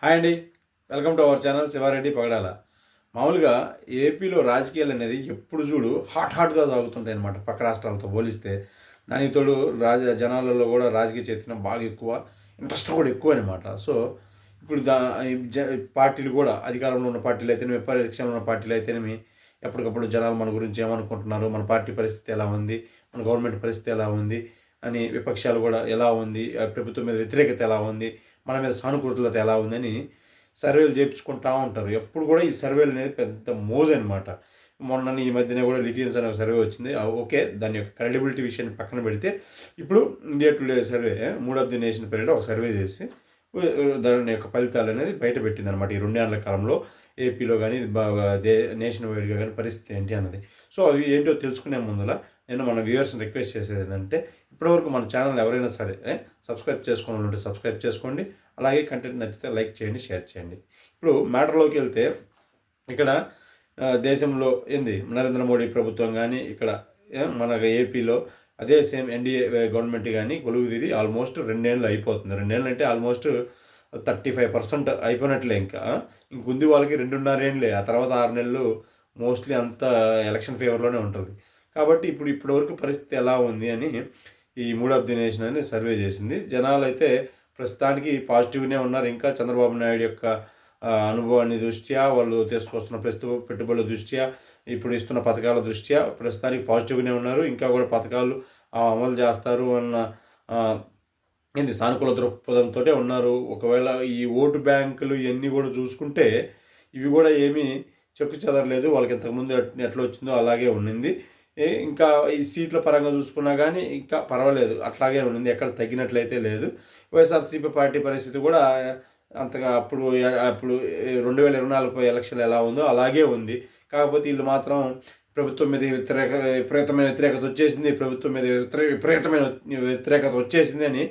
Hi అండి. Welcome to our channel Sivareddy Pagadala. మామూలుగా ఏపీలో రాజకీయాలు అనేది ఎప్పుడు చూడు హాట్‌గా సాగుతుంటాయి అన్నమాట పక్క రాష్ట్రాలతో పోలిస్తే. దానికి తోడు జనాలలో కూడా రాజకీయ చైతన్యం బాగా ఎక్కువ. ఇంట్రెస్ట్ కూడా ఎక్కువనమాట. సో, ఇప్పుడు ఈ పార్టీలు కూడా అధికారంలో ఉన్న పార్టీలు అయితేనేమి, విపక్షంలో ఉన్న పార్టీలు అయితేనేమి ఎప్పటికప్పుడు జనాలు మన గురించి ఏమనుకుంటున్నారు, మన పార్టీ పరిస్థితి ఎలా ఉంది, మన గవర్నమెంట్ పరిస్థితి ఎలా ఉంది అని, విపక్షాలు కూడా ఎలా ఉంది, ప్రభుత్వం మీద వ్యతిరేకత ఎలా ఉంది, మన మీద సానుకూలత ఎలా ఉందని సర్వేలు చేయించుకుంటా ఉంటారు. ఎప్పుడు కూడా ఈ సర్వేలు అనేది పెద్ద మోజనమాట. ఈ మధ్యనే కూడా లిటియన్స్ అనే ఒక సర్వే వచ్చింది. ఓకే, దాని యొక్క క్రెడిబిలిటీ విషయాన్ని పక్కన పెడితే ఇప్పుడు India today survey 3 of the nation పేరిట ఒక సర్వే చేసి దాని యొక్క ఫలితాలు అనేది బయట పెట్టిందనమాట. ఈ 2 ఏళ్ల కాలంలో ఏపీలో కానీ నేషన్ వైడ్గా కానీ పరిస్థితి ఏంటి అన్నది. సో అవి ఏంటో తెలుసుకునే ముందల నేను మన వ్యూవర్స్ని రిక్వెస్ట్ చేసేది ఏంటంటే, ఇప్పటివరకు మన ఛానల్ ఎవరైనా సరే సబ్స్క్రైబ్ చేసుకోవాలి ఉంటే సబ్స్క్రైబ్ చేసుకోండి. అలాగే కంటెంట్ నచ్చితే లైక్ చేయండి, షేర్ చేయండి. ఇప్పుడు మ్యాటర్లోకి వెళ్తే, ఇక్కడ దేశంలో నరేంద్ర మోడీ ప్రభుత్వం కానీ, ఇక్కడ మన ఏపీలో అదే సేమ్ ఎన్డీఏ గవర్నమెంట్ కానీ కొలువుదీరి ఆల్మోస్ట్ 2 ఏళ్ళు అయిపోతుంది. 2 ఏళ్ళు అంటే ఆల్మోస్ట్ 35% అయిపోయినట్లే. ఇంకుంది వాళ్ళకి 2.5 ఏళ్ళే. ఆ తర్వాత 6 నెలలు మోస్ట్లీ అంతా ఎలక్షన్ ఫేవర్లోనే ఉంటుంది. కాబట్టి ఇప్పటివరకు పరిస్థితి ఎలా ఉంది అని ఈ 3 ఆఫ్ ది నేషన్ అని సర్వే చేసింది. జనాలు అయితే ప్రస్తుతానికి పాజిటివ్గానే ఉన్నారు. ఇంకా చంద్రబాబు నాయుడు యొక్క అనుభవాన్ని దృష్ట్యా, వాళ్ళు తీసుకొస్తున్న పెట్టుబడుల దృష్ట్యా, ఇప్పుడు ఇస్తున్న పథకాల దృష్ట్యా ప్రస్తుతానికి పాజిటివ్గానే ఉన్నారు. ఇంకా కూడా పథకాలు అమలు చేస్తారు అన్న సానుకూల దృక్పథంతో ఉన్నారు. ఒకవేళ ఈ ఓటు బ్యాంకులు ఇవన్నీ కూడా చూసుకుంటే ఇవి కూడా ఏమీ చెక్కు చెదరలేదు. వాళ్ళకి ఇంతకుముందు ఎట్లా వచ్చిందో అలాగే ఉండింది. ఇంకా ఈ సీట్ల పరంగా చూసుకున్నా కానీ ఇంకా పర్వాలేదు, అట్లాగే ఉండింది. ఎక్కడ తగ్గినట్లయితే లేదు. వైఎస్ఆర్సీపీ పార్టీ పరిస్థితి కూడా అంతగా అప్పుడు 2024 ఎలక్షన్లు ఎలా ఉందో అలాగే ఉంది. కాకపోతే వీళ్ళు మాత్రం ప్రభుత్వం మీద విపరీతమైన వ్యతిరేకత వచ్చేసింది, ప్రభుత్వం మీద విపరీతమైన వ్యతిరేకత వచ్చేసింది అని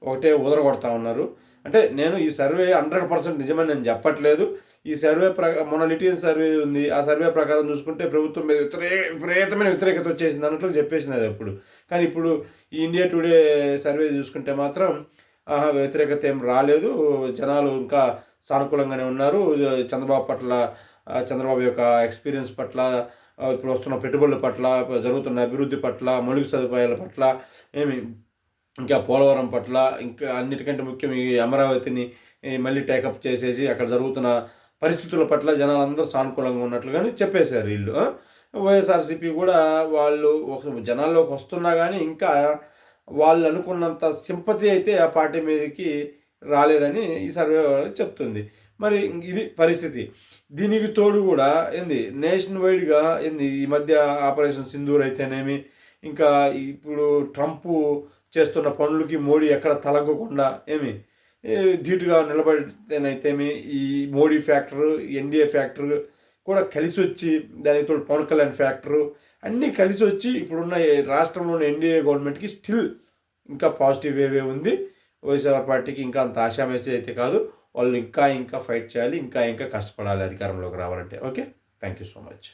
ఒకటే ఊదరగొడతా ఉన్నారు. అంటే నేను ఈ సర్వే 100% నిజమని నేను చెప్పట్లేదు. ఈ సర్వే మొన్న లిటియన్ సర్వే ఉంది. ఆ సర్వే ప్రకారం చూసుకుంటే ప్రభుత్వం మీద విపరీతమైన వ్యతిరేకత వచ్చేసింది అన్నట్లు చెప్పేసింది అది అప్పుడు. కానీ ఇప్పుడు ఈ ఇండియా టుడే సర్వే చూసుకుంటే మాత్రం వ్యతిరేకత ఏం రాలేదు. జనాలు ఇంకా సానుకూలంగానే ఉన్నారు. చంద్రబాబు యొక్క ఎక్స్పీరియన్స్ పట్ల, ఇప్పుడు వస్తున్న పెట్టుబడుల పట్ల, జరుగుతున్న అభివృద్ధి పట్ల, మౌలిక సదుపాయాల పట్ల, ఇంకా పోలవరం పట్ల, ఇంకా అన్నిటికంటే ముఖ్యం ఈ అమరావతిని మళ్ళీ టేకప్ చేసేసి అక్కడ జరుగుతున్న పరిస్థితుల పట్ల జనాలందరూ సానుకూలంగా ఉన్నట్లుగానే చెప్పేశారు వీళ్ళు. వైఎస్ఆర్సీపీ కూడా వాళ్ళు జనాల్లోకి వస్తున్నా కానీ ఇంకా వాళ్ళు అనుకున్నంత సింపతి అయితే ఆ పార్టీ మీదకి రాలేదని ఈ సర్వే చెప్తుంది. మరి ఇది పరిస్థితి. దీనికి తోడు కూడా నేషన్ వైడ్గా ఈ మధ్య ఆపరేషన్ సింధూర్ అయితేనేమి, ఇంకా ఇప్పుడు ట్రంప్ చేస్తున్న పనులకి మోడీ ఎక్కడ తలగ్గకుండా ధీటుగా నిలబడితేనైతేమి, ఈ మోడీ ఫ్యాక్టరు, ఎన్డీఏ ఫ్యాక్టరు కూడా కలిసి వచ్చి, దానికి తోడు పవన్ కళ్యాణ్ ఫ్యాక్టరు అన్నీ కలిసి వచ్చి ఇప్పుడున్న రాష్ట్రంలోని ఎన్డీఏ గవర్నమెంట్కి స్టిల్ ఇంకా పాజిటివ్ వేవే ఉంది. వైఎస్ఆర్ పార్టీకి ఇంకా అంత ఆశామేసి అయితే కాదు. వాళ్ళు ఇంకా ఫైట్ చేయాలి, ఇంకా కష్టపడాలి అధికారంలోకి రావాలంటే. Okay, thank you so much.